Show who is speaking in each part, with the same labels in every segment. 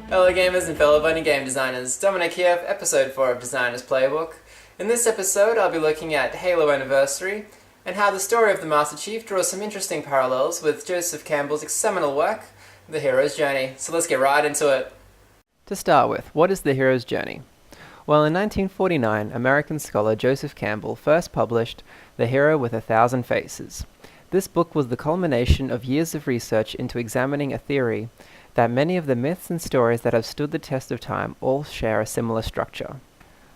Speaker 1: Hello gamers and fellow budding game designers, Dominic here for episode 4 of Designer's Playbook. In this episode I'll be looking at Halo Anniversary and how the story of the Master Chief draws some interesting parallels with Joseph Campbell's seminal work, The Hero's Journey. So let's get right into it. To start with, what is The Hero's Journey? Well, in 1949, American scholar Joseph Campbell first published The Hero with 1,000 Faces. This book was the culmination of years of research into examining a theory that many of the myths and stories that have stood the test of time all share a similar structure.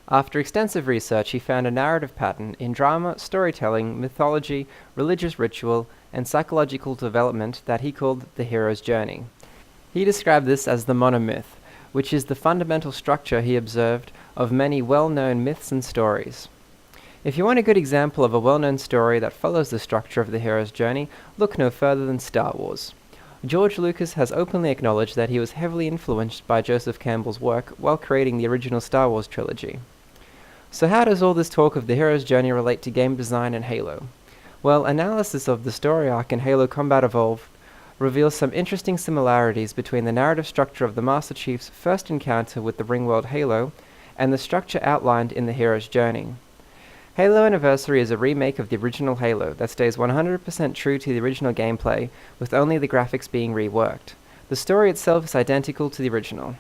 Speaker 1: After extensive research, he found a narrative pattern in drama, storytelling, mythology, religious ritual, and psychological development that he called the hero's journey. He described this as the monomyth, which is the fundamental structure he observed of many well-known myths and stories. If you want a good example of a well-known story that follows the structure of the hero's journey, look no further than Star Wars. George Lucas has openly acknowledged that he was heavily influenced by Joseph Campbell's work while creating the original Star Wars trilogy. So how does all this talk of the hero's journey relate to game design and Halo? Well, analysis of the story arc in Halo Combat Evolved reveals some interesting similarities between the narrative structure of the Master Chief's first encounter with the Ringworld Halo and the structure outlined in the hero's journey. Halo Anniversary is a remake of the original Halo that stays 100% true to the original gameplay, with only the graphics being reworked. The story itself is identical to the original.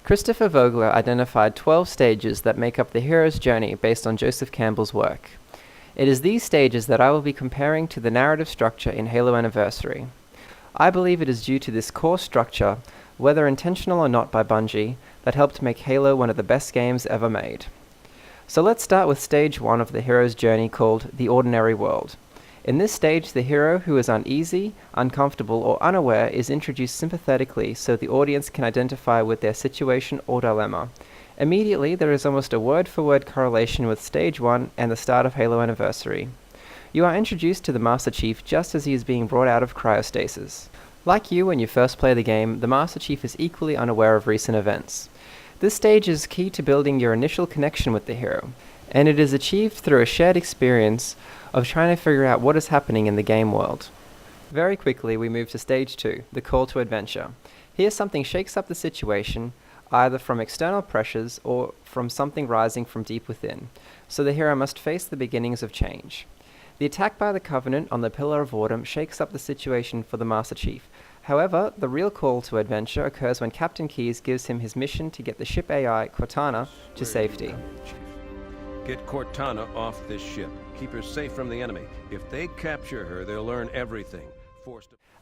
Speaker 1: Christopher Vogler identified 12 stages that make up the hero's journey based on Joseph Campbell's work. It is these stages that I will be comparing to the narrative structure in Halo Anniversary. I believe it is due to this core structure, whether intentional or not by Bungie, that helped make Halo one of the best games ever made. So let's start with stage 1 of the hero's journey, called The Ordinary World. In this stage, the hero who is uneasy, uncomfortable, or unaware is introduced sympathetically so the audience can identify with their situation or dilemma. Immediately, there is almost a word-for-word correlation with stage 1 and the start of Halo Anniversary. You are introduced to the Master Chief just as he is being brought out of cryostasis. Like you when you first play the game, the Master Chief is equally unaware of recent events. This stage is key to building your initial connection with the hero, and it is achieved through a shared experience of trying to figure out what is happening in the game world. Very quickly we move to stage 2, the call to adventure. Here something shakes up the situation, either from external pressures or from something rising from deep within, so the hero must face the beginnings of change. The attack by the Covenant on the Pillar of Autumn shakes up the situation for the Master Chief. However, the real call to adventure occurs when Captain Keyes gives him his mission to get the ship AI, Cortana, to safety.
Speaker 2: Get Cortana off this ship. Keep her safe from the enemy. If they capture her, they'll learn everything.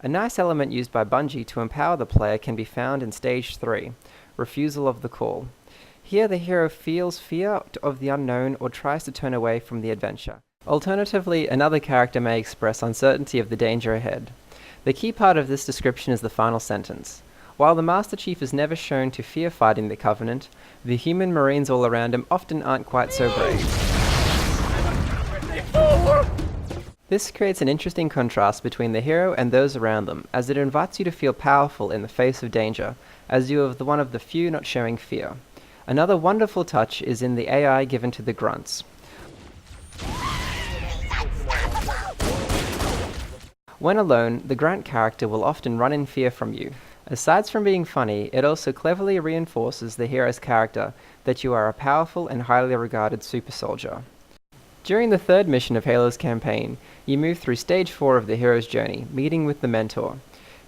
Speaker 1: A nice element used by Bungie to empower the player can be found in Stage 3, Refusal of the Call. Here the hero feels fear of the unknown or tries to turn away from the adventure. Alternatively, another character may express uncertainty of the danger ahead. The key part of this description is the final sentence. While the Master Chief is never shown to fear fighting the Covenant, the human marines all around him often aren't quite so brave. This creates an interesting contrast between the hero and those around them, as it invites you to feel powerful in the face of danger, as you are one of the few not showing fear. Another wonderful touch is in the AI given to the grunts. When alone, the grunt character will often run in fear from you. Aside from being funny, it also cleverly reinforces the hero's character that you are a powerful and highly regarded super soldier. During the third mission of Halo's campaign, you move through stage 4 of the hero's journey, meeting with the Mentor.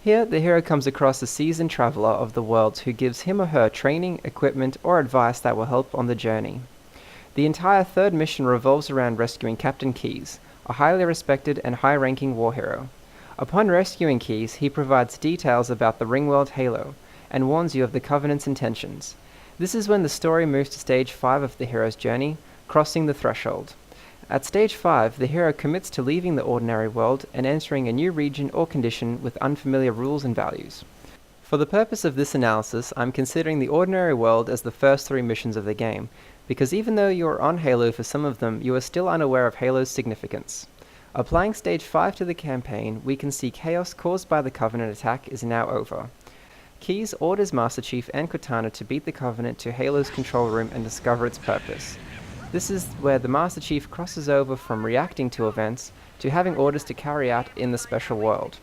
Speaker 1: Here, the hero comes across a seasoned traveler of the world who gives him or her training, equipment, or advice that will help on the journey. The entire third mission revolves around rescuing Captain Keyes, a highly respected and high-ranking war hero. Upon rescuing Keyes, he provides details about the Ringworld Halo, and warns you of the Covenant's intentions. This is when the story moves to stage 5 of the hero's journey, crossing the threshold. At stage 5, the hero commits to leaving the ordinary world and entering a new region or condition with unfamiliar rules and values. For the purpose of this analysis, I'm considering the ordinary world as the first 3 missions of the game, because even though you are on Halo for some of them, you are still unaware of Halo's significance. Applying stage 5 to the campaign, we can see chaos caused by the Covenant attack is now over. Keyes orders Master Chief and Cortana to beat the Covenant to Halo's control room and discover its purpose. This is where the Master Chief crosses over from reacting to events to having orders to carry out in the special world.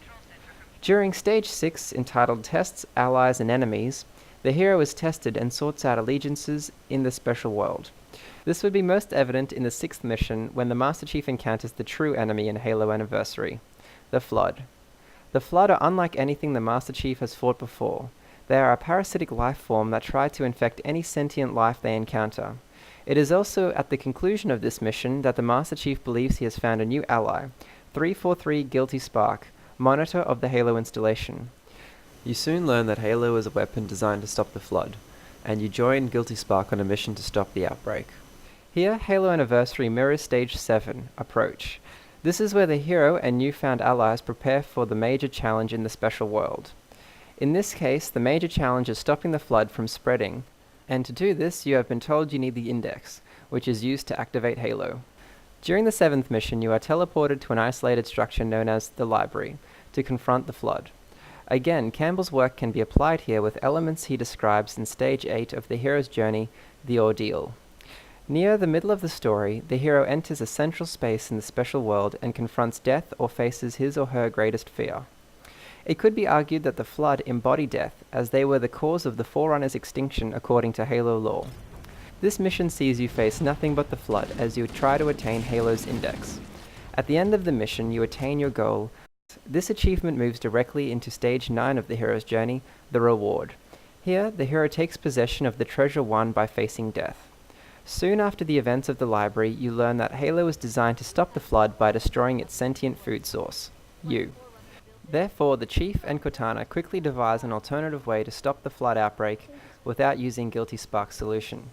Speaker 1: During Stage 6, entitled Tests, Allies and Enemies, the hero is tested and sorts out allegiances in the special world. This would be most evident in the 6th mission when the Master Chief encounters the true enemy in Halo Anniversary, the Flood. The Flood are unlike anything the Master Chief has fought before. They are a parasitic life form that try to infect any sentient life they encounter. It is also at the conclusion of this mission that the Master Chief believes he has found a new ally, 343 Guilty Spark, monitor of the Halo installation. You soon learn that Halo is a weapon designed to stop the Flood, and you join Guilty Spark on a mission to stop the outbreak. Here, Halo Anniversary mirrors Stage 7, Approach. This is where the hero and newfound allies prepare for the major challenge in the special world. In this case, the major challenge is stopping the Flood from spreading, and to do this you have been told you need the Index, which is used to activate Halo. During the 7th mission, you are teleported to an isolated structure known as the Library, to confront the Flood. Again, Campbell's work can be applied here with elements he describes in Stage 8 of the hero's journey, The Ordeal. Near the middle of the story, the hero enters a central space in the special world and confronts death or faces his or her greatest fear. It could be argued that the Flood embody death, as they were the cause of the Forerunner's extinction according to Halo lore. This mission sees you face nothing but the Flood as you try to attain Halo's Index. At the end of the mission, you attain your goal. This achievement moves directly into Stage 9 of the hero's journey, the Reward. Here, the hero takes possession of the treasure won by facing death. Soon after the events of the library, you learn that Halo is designed to stop the Flood by destroying its sentient food source, you. Therefore, the Chief and Cortana quickly devise an alternative way to stop the Flood outbreak without using Guilty Spark's solution.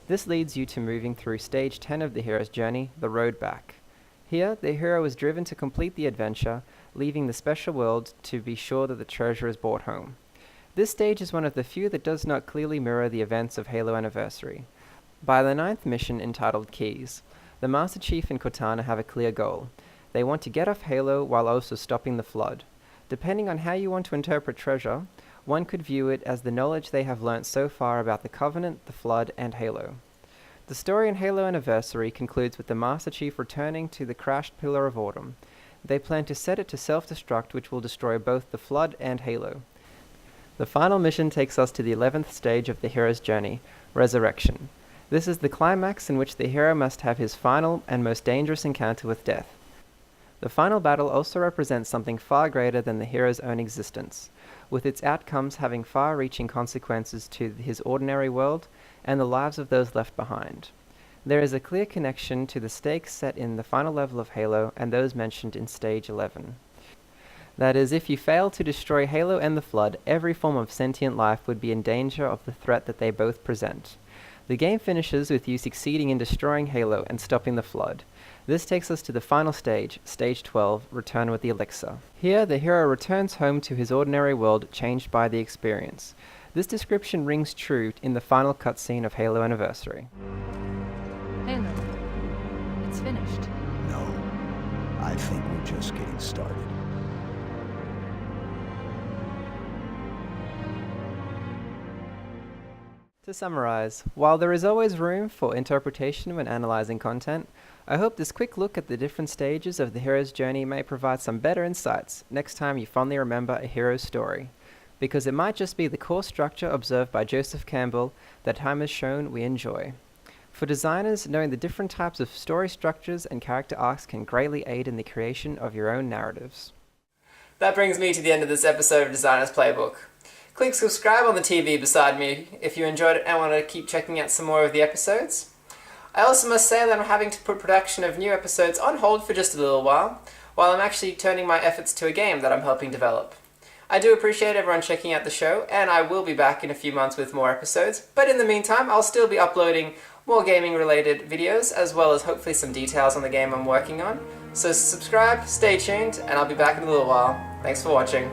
Speaker 1: This leads you to moving through Stage 10 of the hero's journey, the Road Back. Here, the hero is driven to complete the adventure, leaving the special world to be sure that the treasure is brought home. This stage is one of the few that does not clearly mirror the events of Halo Anniversary. By the 9th mission, entitled Keys, the Master Chief and Cortana have a clear goal. They want to get off Halo while also stopping the Flood. Depending on how you want to interpret treasure, one could view it as the knowledge they have learnt so far about the Covenant, the Flood, and Halo. The story in Halo Anniversary concludes with the Master Chief returning to the crashed Pillar of Autumn. They plan to set it to self-destruct, which will destroy both the Flood and Halo. The final mission takes us to the 11th stage of the hero's journey, Resurrection. This is the climax in which the hero must have his final and most dangerous encounter with death. The final battle also represents something far greater than the hero's own existence, with its outcomes having far-reaching consequences to his ordinary world and the lives of those left behind. There is a clear connection to the stakes set in the final level of Halo and those mentioned in Stage 11. That is, if you fail to destroy Halo and the Flood, every form of sentient life would be in danger of the threat that they both present. The game finishes with you succeeding in destroying Halo and stopping the Flood. This takes us to the final stage, Stage 12, Return with the Elixir. Here, the hero returns home to his ordinary world, changed by the experience. This description rings true in the final cutscene of Halo Anniversary.
Speaker 3: Halo, it's finished.
Speaker 4: No, I think we're just getting started.
Speaker 1: To summarize, while there is always room for interpretation when analyzing content, I hope this quick look at the different stages of the hero's journey may provide some better insights next time you fondly remember a hero's story, because it might just be the core structure observed by Joseph Campbell that time has shown we enjoy. For designers, knowing the different types of story structures and character arcs can greatly aid in the creation of your own narratives. That brings me to the end of this episode of Designer's Playbook. Click subscribe on the TV beside me if you enjoyed it and want to keep checking out some more of the episodes. I also must say that I'm having to put production of new episodes on hold for just a little while I'm actually turning my efforts to a game that I'm helping develop. I do appreciate everyone checking out the show, and I will be back in a few months with more episodes, but in the meantime I'll still be uploading more gaming related videos, as well as hopefully some details on the game I'm working on. So subscribe, stay tuned, and I'll be back in a little while. Thanks for watching.